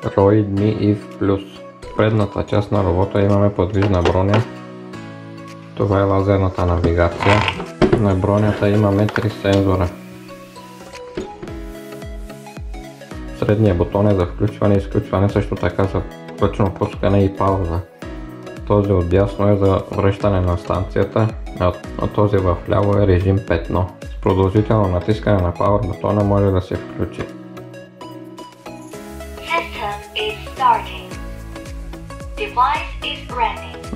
Roid Mi EVE Plus. В предната част на робота имаме подвижна броня. Това е лазерната навигация. На бронята имаме 3 сензора. Средният бутон е за включване и изключване, също така за ръчно пускане и пауза. Този отдясно е за връщане на станцията, а този вляво е режим 5. С продължително натискане на Power бутона може да се включи.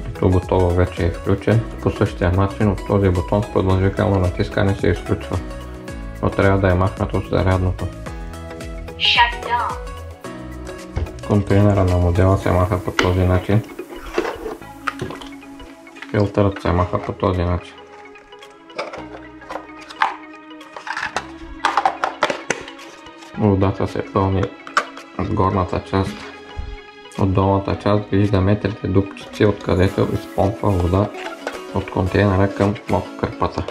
Ето готово вече е включен. По същия начин от този бутон с продължително натискане се изключва, но трябва да е махнато от зарядното. Контейнера на модела се маха по този начин. Филтърът се маха по този начин. Водата се пълни от горната част. От долната част виждаме трите дупчици, откъдето изпомпва вода от контейнера към мотокърпата.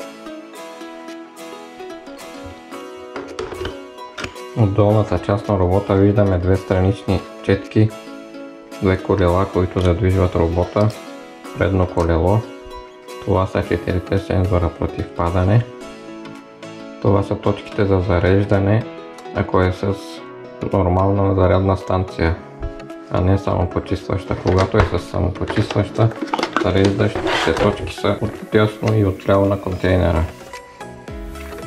От долната част на робота виждаме две странични четки, две колела, които задвижват робота, предно колело. Това са 4 сензора против падане. Това са точките за зареждане, ако е с нормална зарядна станция, а не самопочистваща. Когато е с самопочистваща, зареждащите точки са отдясно и отляво на контейнера.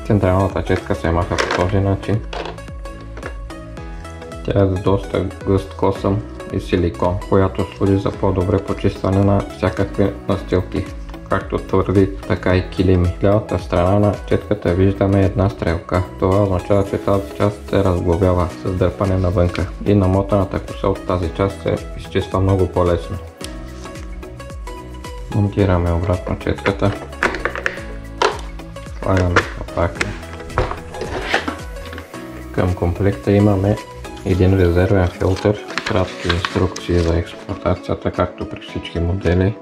Централната четка се маха по този начин. Тя е с доста гъст косъм и силикон, която служи за по-добре почистване на всякакви настилки, както твърди, така и килими. В лявата страна на четката виждаме една стрелка. Това означава, че тази част се разглобява с дърпане навънка и намотаната коса от тази част се изчиства много по-лесно. Монтираме обратно четката. Слагаме капака. Към комплекта имаме един резервен филтър, кратки инструкции за експлоатацията, както при всички модели,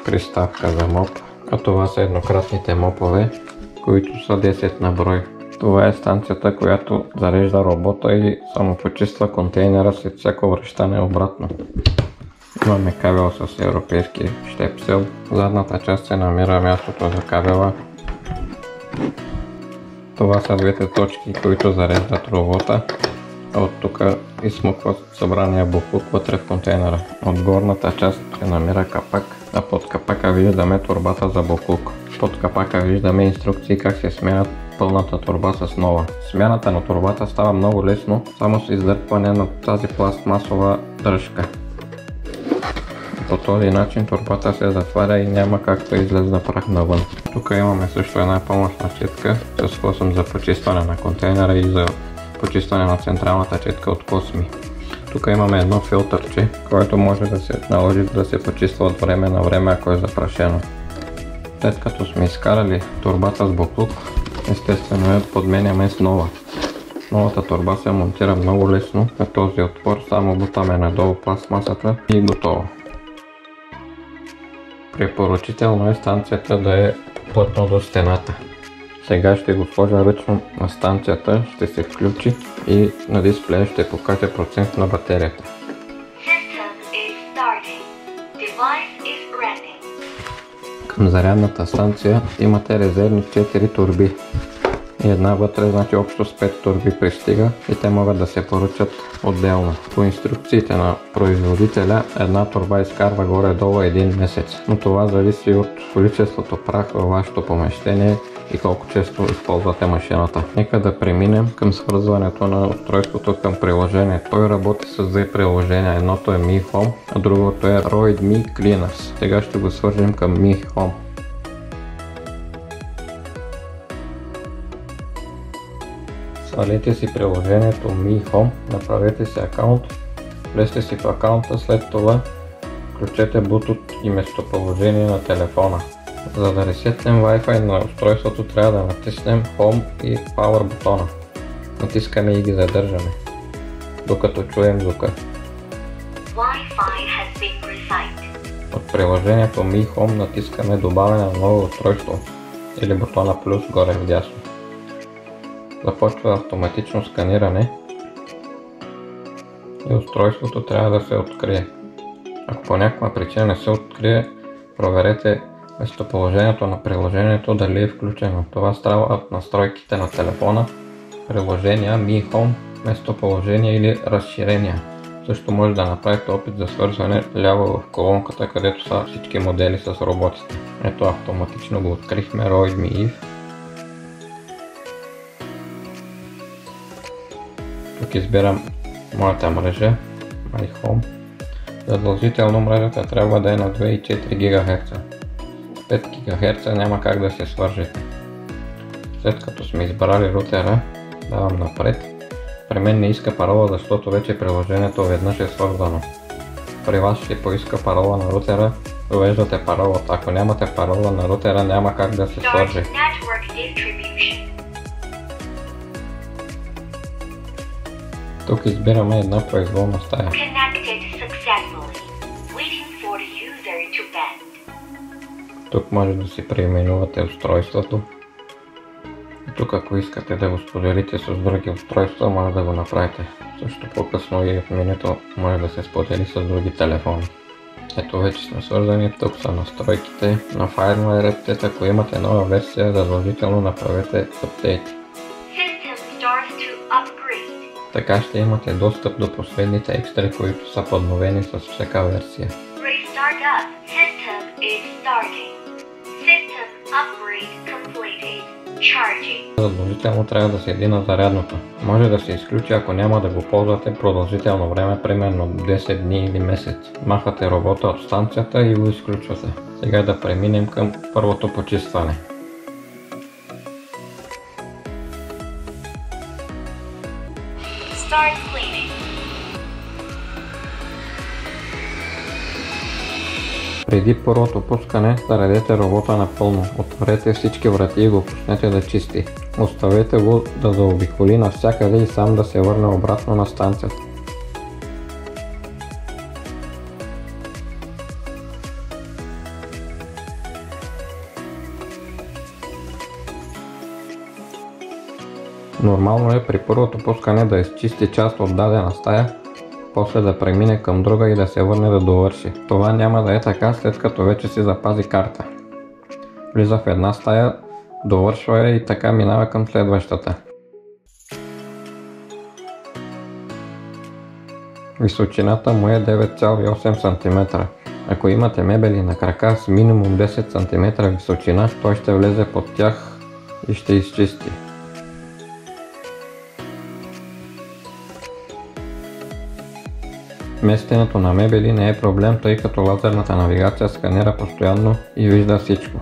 приставка за моп, а това са еднократните мопове, които са 10 на брой. Това е станцията, която зарежда робота и самопочиства контейнера след всяко връщане обратно. Имаме кабел с европейски щепсел. В задната част се намира мястото за кабела. Това са двете точки, които зареждат робота. От тук изсмукват събрания буклук вътре в контейнера. От горната част се намира капак, а под капака виждаме торбата за буклук. Под капака виждаме инструкции как се сменят пълната торба с нова. Смяната на торбата става много лесно, само с издърпване на тази пластмасова дръжка. По този начин торбата се затваря и няма как да излезе прах навън. Тук имаме също една помощна четка с косъм за почистване на контейнера и за почистване на централната четка от косми. Тук имаме едно филтърче, което може да се наложи да се почиства от време на време, ако е запрашено. След като сме изкарали торбата с буклук, естествено я подменяме с нова. Новата торба се монтира много лесно, на този отвор само бутаме надолу пластмасата и готово. Препоръчително е станцията да е плътно до стената. Сега ще го сложа ръчно на станцията, ще се включи и на дисплея ще покаже процент на батерията. Към зарядната станция имате резервни 4 турби. И една вътре, значи общо с 5 турби пристига и те могат да се поръчат отделно. По инструкциите на производителя една турба изкарва горе-долу 1 месец, но това зависи от количеството прах във вашето помещение и колко често използвате машината. Нека да преминем към свързването на устройството към приложение. Той работи с две приложения. Едното е Mi Home, а другото е Roid Mi Cleaners. Сега ще го свържем към Mi Home. Свалете си приложението Mi Home, направете си акаунт, влезте си в акаунта, след това включете Bluetooth и местоположение на телефона. За да ресетнем Wi-Fi на устройството трябва да натиснем Home и Power бутона. Натискаме и ги задържаме, докато чуем звука. От приложението Mi Home натискаме добавяне на ново устройство или бутона плюс горе вдясно. Започва автоматично сканиране и устройството трябва да се открие. Ако по някаква причина не се открие, проверете местоположението на приложението дали е включено. Това става от настройките на телефона, приложения, Mi Home, местоположение или разширения. Също може да направите опит за свързване ляво в колонката, където са всички модели с роботите. Ето, автоматично го открихме, Roid Me Eve. Тук избирам моята мрежа, My Home. Задължително мрежата трябва да е на 2,4 ГГц. 5 ГГц няма как да се свържете. След като сме избрали рутера, давам напред. При мен не иска парола, защото вече приложението веднъж е свързано. При вас ще поиска парола на рутера, въвеждате паролата. Ако нямате парола на рутера, няма как да се свърже. Тук избираме една произволна стая. Тук може да си преименувате устройството. И тук, ако искате да го споделите с други устройства, може да го направите. Също по-късно и в менюто може да се сподели с други телефони. Ето, вече сме свързани. Тук са настройките на firmware. Ако имате нова версия, задължително направете апдейт. Така ще имате достъп до последните екстри, които са подновени с всяка версия. Задължително трябва да седи на зарядното. Може да се изключи, ако няма да го ползвате продължително време, примерно 10 дни или месец. Махате робота от станцията и го изключвате. Сега да преминем към първото почистване. Преди първото пускане, заредете робота напълно. Отворете всички врати и го пуснете да чисти. Оставете го да заобиколи навсякъде и сам да се върне обратно на станцията. Нормално е при първото пускане да изчисти част от дадена стая, после да премине към друга и да се върне да довърши. Това няма да е така, след като вече си запази карта. Влиза в една стая, довършва я и така минава към следващата. Височината му е 9,8 см. Ако имате мебели на крака с минимум 10 см височина, той ще влезе под тях и ще изчисти. Местенето на мебели не е проблем, тъй като лазерната навигация сканира постоянно и вижда всичко.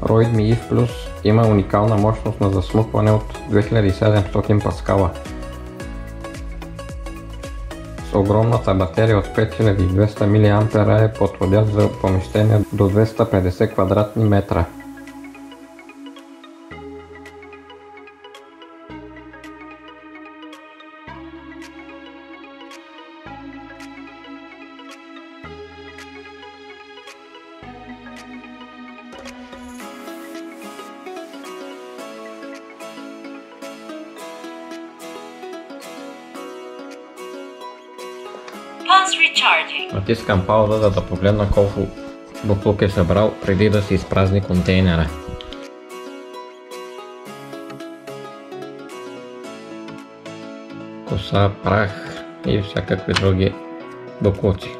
Roid Me Eve Plus има уникална мощност на засмукване от 2700 паскала. С огромната батерия от 5200 мА е подходящ за помещение до 250 квадратни метра. Натискам пауза, за да погледна колко боклук е събрал преди да се изпразни контейнера. Коса, прах и всякакви други боклуци.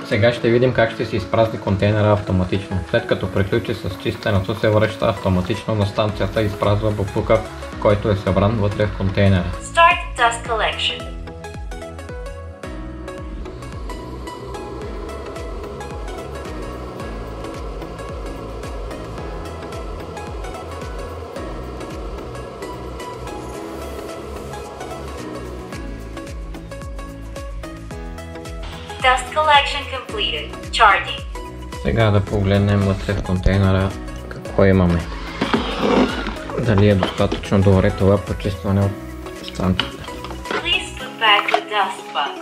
Сега ще видим как ще се изпразни контейнера автоматично. След като приключи с чистенето, се връща автоматично на станцията и изпразва боклука, който е събран вътре в контейнера. Dust collection. Dust collection completed. Charging. Сега да погледнем вътре в контейнера какво имаме. Дали е достатъчно добре това почистване от станцията. Please put back the dust box.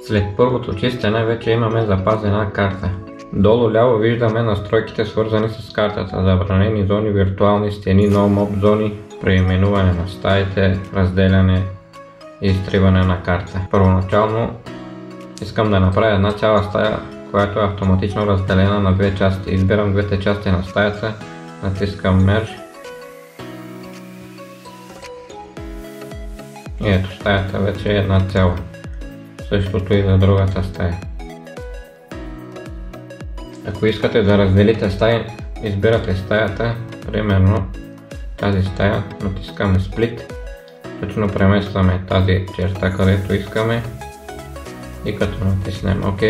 След първото чистене вече имаме запазена карта. Долу ляво виждаме настройките, свързани с картата: забранени зони, виртуални стени, no-mob зони, преименуване на стаите, разделяне и изтриване на карта. Първоначално искам да направя една цяла стая, която е автоматично разделена на две части. Избирам двете части на стаята, натискам Merge и ето, стаята вече е една цяла. Същото и за другата стая. Ако искате да разделите стаи, избирате стаята, примерно тази стая, натискаме Split, точно преместваме тази черта, където искаме и като натиснем ОК,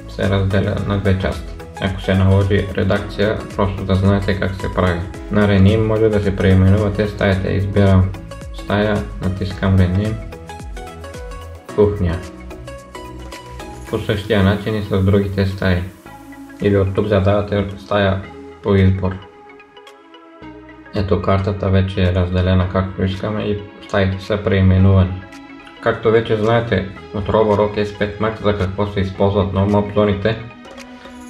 се разделя на две части. Ако се наложи редакция, просто да знаете как се прави. На Rename може да се преименувате стаите. Избирам стая, натискам Rename, кухня. По същия начин и с другите стаи. Или от тук задавате стая по избор. Ето, картата вече е разделена както искаме и стаите са преименувани. Както вече знаете от Roborock S5 Max за какво се използват no-mob зоните,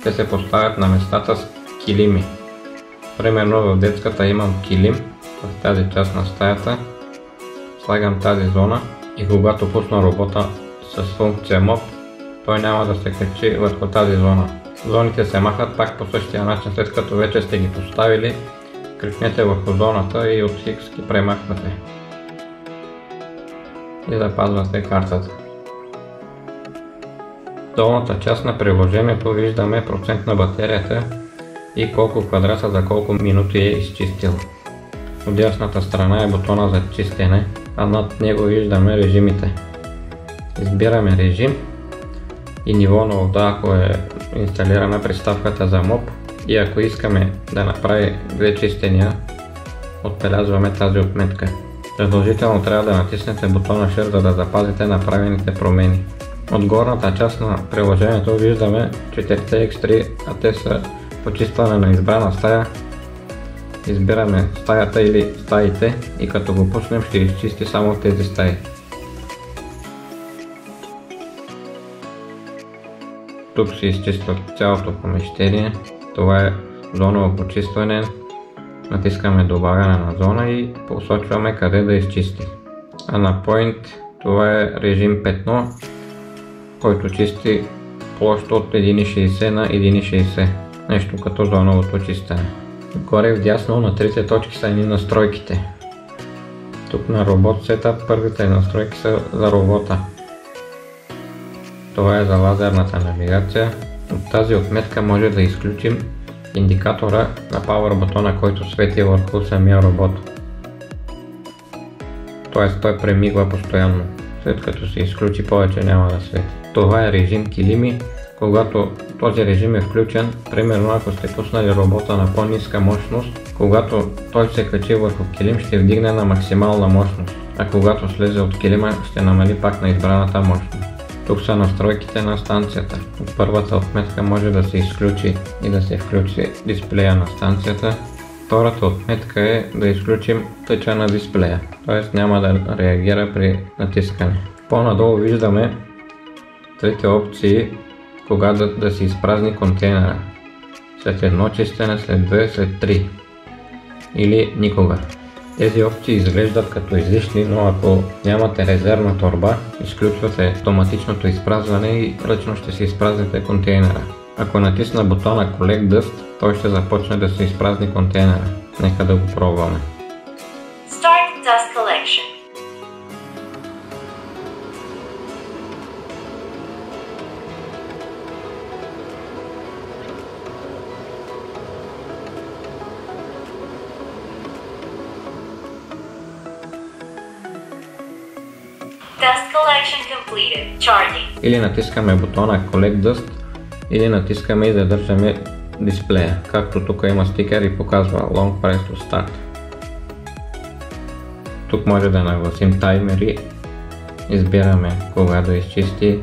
те се поставят на местата с килими. Примерно в детската имам килим в тази част на стаята, слагам тази зона и когато пусна робота с функция Mob, той няма да се качи върху тази зона. Зоните се махат пак по същия начин, след като вече сте ги поставили, кликнете върху зоната и от X ги премахвате. И запазвате картата. В долната част на приложението виждаме процент на батерията и колко квадрата за колко минути е изчистил. От дясната страна е бутона за чистене, а над него виждаме режимите. Избираме режим и ниво на вода, ако е инсталирана приставката за Mob, и ако искаме да направи две чистения, отбелязваме тази отметка. Задължително трябва да натиснете бутона Share, за да запазите направените промени. От горната част на приложението виждаме 4 X3, а те са почистване на избрана стая. Избираме стаята или стаите и като го пуснем ще изчисти само тези стаи. Тук се изчиства цялото помещение. Това е зоново почистване. Натискаме добавяне на зона и посочваме къде да изчисти. А на Point това е режим петно, който чисти площ от 1,60 на 1,60. Нещо като зоновото чистене. Горе вдясно на трите точки са едни настройките. Тук на Robot Setup първите настройки са за робота. Това е за лазерната навигация. От тази отметка може да изключим индикатора на Power бутона, който свети върху самия робот. Тоест той премигва постоянно. След като се изключи, повече няма да свети. Това е режим килими. Когато този режим е включен, примерно ако сте пуснали робота на по-ниска мощност, когато той се качи върху килим, ще вдигне на максимална мощност, а когато слезе от килима, ще намали пак на избраната мощност. Тук са настройките на станцията. От първата отметка може да се изключи и да се включи дисплея на станцията. Втората отметка е да изключим тъча на дисплея, т.е. няма да реагира при натискане. По-надолу виждаме трите опции кога да се изпразни контейнера. След едно чистене, след 2, след 3 или никога. Тези опции изглеждат като излишни, но ако нямате резервна торба, изключвате автоматичното изпразване и ръчно ще се изпразните контейнера. Ако натисна бутона Collect Dust, той ще започне да се изпразни контейнера. Нека да го пробваме. Start dust collection. Dust collection completed. Charging. Или натискаме бутона Collect Dust, или натискаме и задържаме дисплея. Както тук има стикер и показва Long Press to Start. Тук може да нагласим таймери. Избираме кога да изчисти,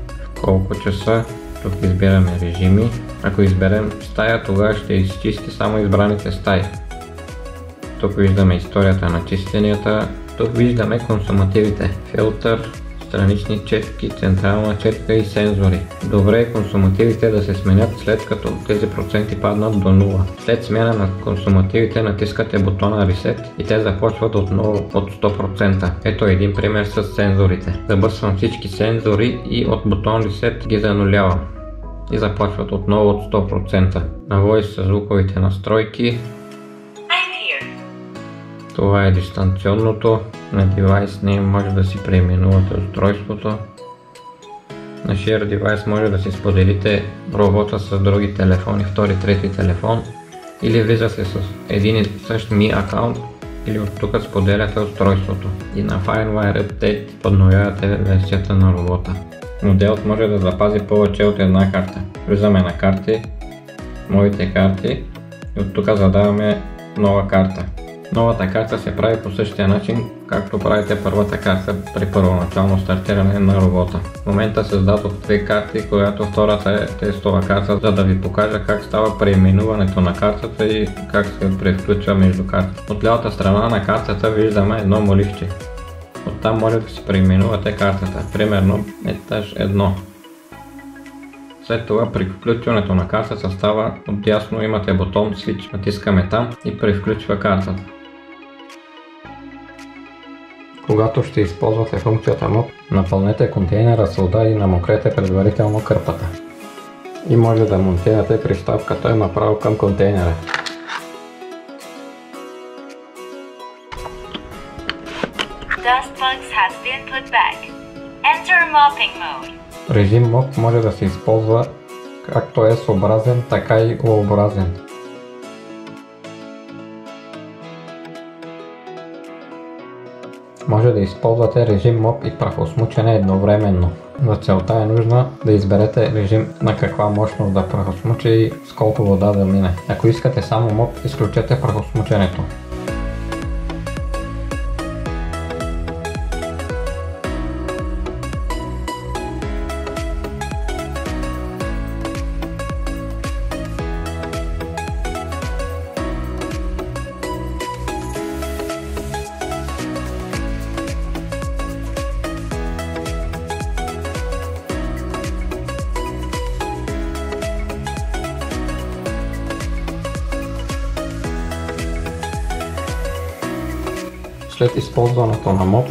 в колко часа Тук избираме режими. Ако изберем стая, тогава ще изчисти само избраните стаи. Тук виждаме историята на чистенията. Тук виждаме консумативите. Филтър, странични четки, централна четка и сензори. Добре е консумативите да се сменят след като тези проценти паднат до 0. След смяна на консумативите натискате бутона Reset и те започват отново от 100%. Ето един пример с сензорите. Забърсвам всички сензори и от бутон Reset ги занулявам. И започват отново от 100%. На Voice са звуковите настройки. Това е дистанционното. На Device Name може да си преименувате устройството. На Share Device може да си споделите робота с други телефони, втори, трети телефон. Или влизате с един и същ Mi аккаунт или от тук споделяте устройството. И на FireWire Update подновявате версията на робота. Моделът може да запази повече от една карта. Влизаме на карти, моите карти и от тук задаваме нова карта. Новата карта се прави по същия начин, както правите първата карта при първоначално стартиране на робота. В момента създадох две карти, която втората е тестова карта, за да ви покажа как става преименуването на картата и как се превключва между карти. От лявата страна на картата виждаме едно моливче. Оттам може да си преименувате картата, примерно етаж 1. След това при включването на картата става отдясно имате бутон Switch. Натискаме там и превключва картата. Когато ще използвате функцията Mop, напълнете контейнера с вода и намокрете предварително кърпата. И може да монтирате приставката направо към контейнера. Dustbugs has been put back. Enter mopping mode. Режим Mop може да се използва както е S-образен, така и U-образен. Може да използвате режим Mop и прахосмучене едновременно. За целта е нужно да изберете режим на каква мощност да прахосмуче и с колко вода да мине. Ако искате само Mop, изключете прахосмученето. След използването на Mop,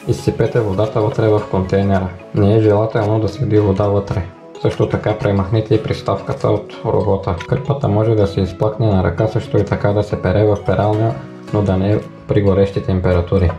изсипете водата вътре в контейнера. Не е желателно да седи вода вътре. Също така премахнете и приставката от робота. Кърпата може да се изплакне на ръка, също и така да се пере в пералня, но да не е при горещи температури.